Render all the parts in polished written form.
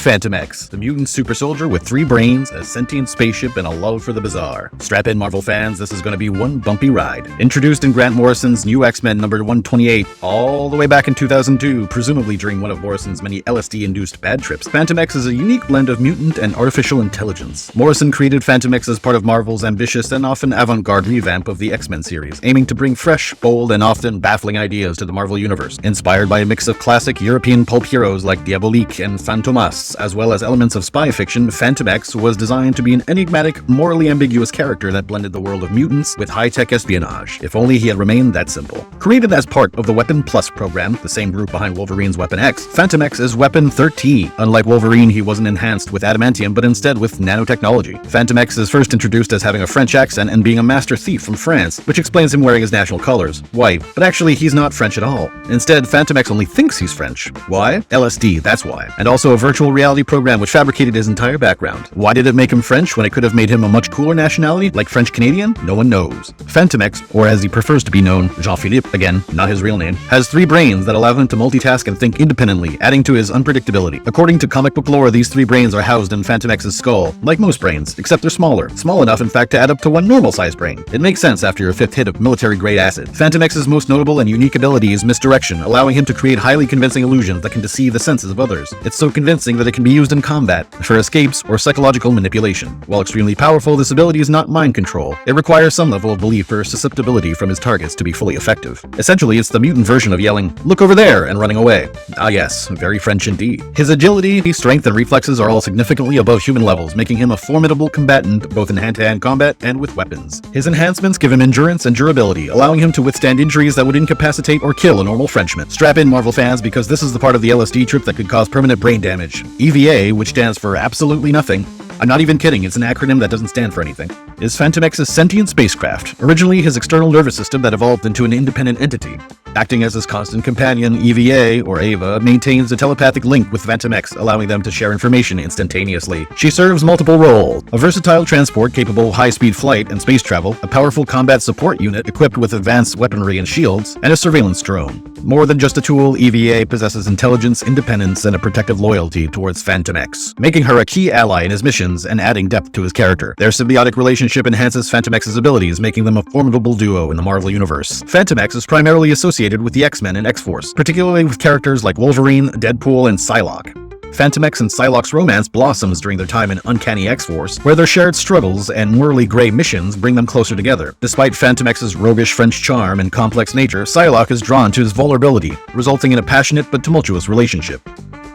Fantomex, the mutant super soldier with 3 brains, a sentient spaceship, and a love for the bizarre. Strap in, Marvel fans, this is going to be one bumpy ride. Introduced in Grant Morrison's New X-Men number 128, all the way back in 2002, presumably during one of Morrison's many LSD-induced bad trips, Fantomex is a unique blend of mutant and artificial intelligence. Morrison created Fantomex as part of Marvel's ambitious and often avant-garde revamp of the X-Men series, aiming to bring fresh, bold, and often baffling ideas to the Marvel Universe. Inspired by a mix of classic European pulp heroes like Diabolique and Fantomas, as well as elements of spy fiction, Fantomex was designed to be an enigmatic, morally ambiguous character that blended the world of mutants with high-tech espionage. If only he had remained that simple. Created as part of the Weapon XIII program, the same group behind Wolverine's Weapon X, Fantomex is Weapon XIII. Unlike Wolverine, he wasn't enhanced with adamantium, but instead with nanotechnology. Fantomex is first introduced as having a French accent and being a master thief from France, which explains him wearing his national colors, white. But actually, he's not French at all. Instead, Fantomex only thinks he's French. Why? LSD, that's why. And also a virtual reality program which fabricated his entire background. Why did it make him French when it could have made him a much cooler nationality, like French-Canadian? No one knows. Fantomex, or as he prefers to be known, Jean-Philippe, again, not his real name, has 3 brains that allow him to multitask and think independently, adding to his unpredictability. According to comic book lore, these 3 brains are housed in Fantomex's skull, like most brains, except they're smaller. Small enough, in fact, to add up to one normal-sized brain. It makes sense after your 5th hit of military-grade acid. Fantomex's most notable and unique ability is misdirection, allowing him to create highly convincing illusions that can deceive the senses of others. It's so convincing that it can be used in combat, for escapes, or psychological manipulation. While extremely powerful, this ability is not mind control. It requires some level of belief or susceptibility from his targets to be fully effective. Essentially, it's the mutant version of yelling, "Look over there," and running away. Ah yes, very French indeed. His agility, strength, and reflexes are all significantly above human levels, making him a formidable combatant both in hand-to-hand combat and with weapons. His enhancements give him endurance and durability, allowing him to withstand injuries that would incapacitate or kill a normal Frenchman. Strap in, Marvel fans, because this is the part of the LSD trip that could cause permanent brain damage. EVA, which stands for absolutely nothing, I'm not even kidding, it's an acronym that doesn't stand for anything, is Fantomex's sentient spacecraft, originally his external nervous system that evolved into an independent entity. Acting as his constant companion, EVA, or Ava, maintains a telepathic link with Fantomex, allowing them to share information instantaneously. She serves multiple roles: a versatile transport capable of high-speed flight and space travel, a powerful combat support unit equipped with advanced weaponry and shields, and a surveillance drone. More than just a tool, EVA possesses intelligence, independence, and a protective loyalty towards Fantomex, making her a key ally in his missions and adding depth to his character. Their symbiotic relationship enhances Fantomex's abilities, making them a formidable duo in the Marvel Universe. Fantomex is primarily associated with the X-Men and X-Force, particularly with characters like Wolverine, Deadpool, and Psylocke. Fantomex and Psylocke's romance blossoms during their time in Uncanny X-Force, where their shared struggles and morally gray missions bring them closer together. Despite Fantomex's roguish French charm and complex nature, Psylocke is drawn to his vulnerability, resulting in a passionate but tumultuous relationship.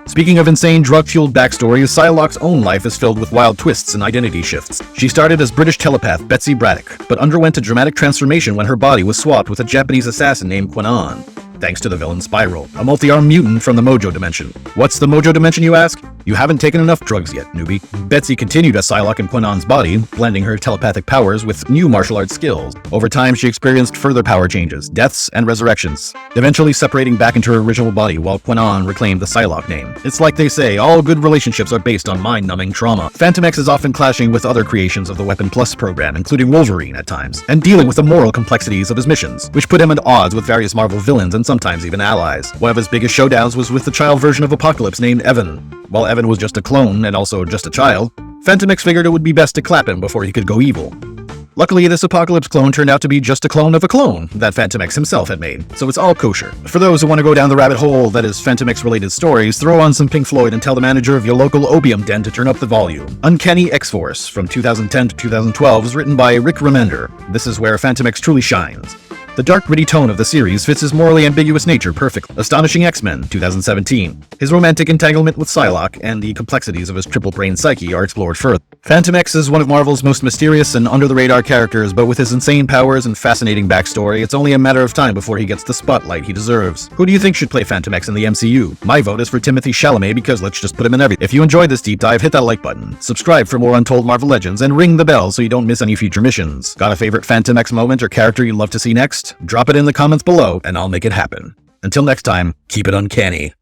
Speaking of insane drug-fueled backstories, Psylocke's own life is filled with wild twists and identity shifts. She started as British telepath Betsy Braddock, but underwent a dramatic transformation when her body was swapped with a Japanese assassin named Quanon, thanks to the villain Spiral, a multi-armed mutant from the Mojo Dimension. What's the Mojo Dimension, you ask? You haven't taken enough drugs yet, newbie. Betsy continued as Psylocke in Quanon's body, blending her telepathic powers with new martial arts skills. Over time, she experienced further power changes, deaths, and resurrections, eventually separating back into her original body while Quanon reclaimed the Psylocke name. It's like they say, all good relationships are based on mind-numbing trauma. Fantomex is often clashing with other creations of the Weapon XIII program, including Wolverine at times, and dealing with the moral complexities of his missions, which put him at odds with various Marvel villains and sometimes even allies. One of his biggest showdowns was with the child version of Apocalypse named Evan. While Evan was just a clone and also just a child, Fantomex figured it would be best to clap him before he could go evil. Luckily, this Apocalypse clone turned out to be just a clone of a clone that Fantomex himself had made, so it's all kosher. For those who want to go down the rabbit hole that is Fantomex-related stories, throw on some Pink Floyd and tell the manager of your local opium den to turn up the volume. Uncanny X-Force from 2010 to 2012 was written by Rick Remender. This is where Fantomex truly shines. The dark, gritty tone of the series fits his morally ambiguous nature perfectly. Astonishing X-Men, 2017. His romantic entanglement with Psylocke and the complexities of his triple-brain psyche are explored further. Fantomex is one of Marvel's most mysterious and under-the-radar characters, but with his insane powers and fascinating backstory, it's only a matter of time before he gets the spotlight he deserves. Who do you think should play Fantomex in the MCU? My vote is for Timothée Chalamet because let's just put him in everything. If you enjoyed this deep dive, hit that like button, subscribe for more Untold Marvel Legends, and ring the bell so you don't miss any future missions. Got a favorite Fantomex moment or character you'd love to see next? Drop it in the comments below, and I'll make it happen. Until next time, keep it uncanny.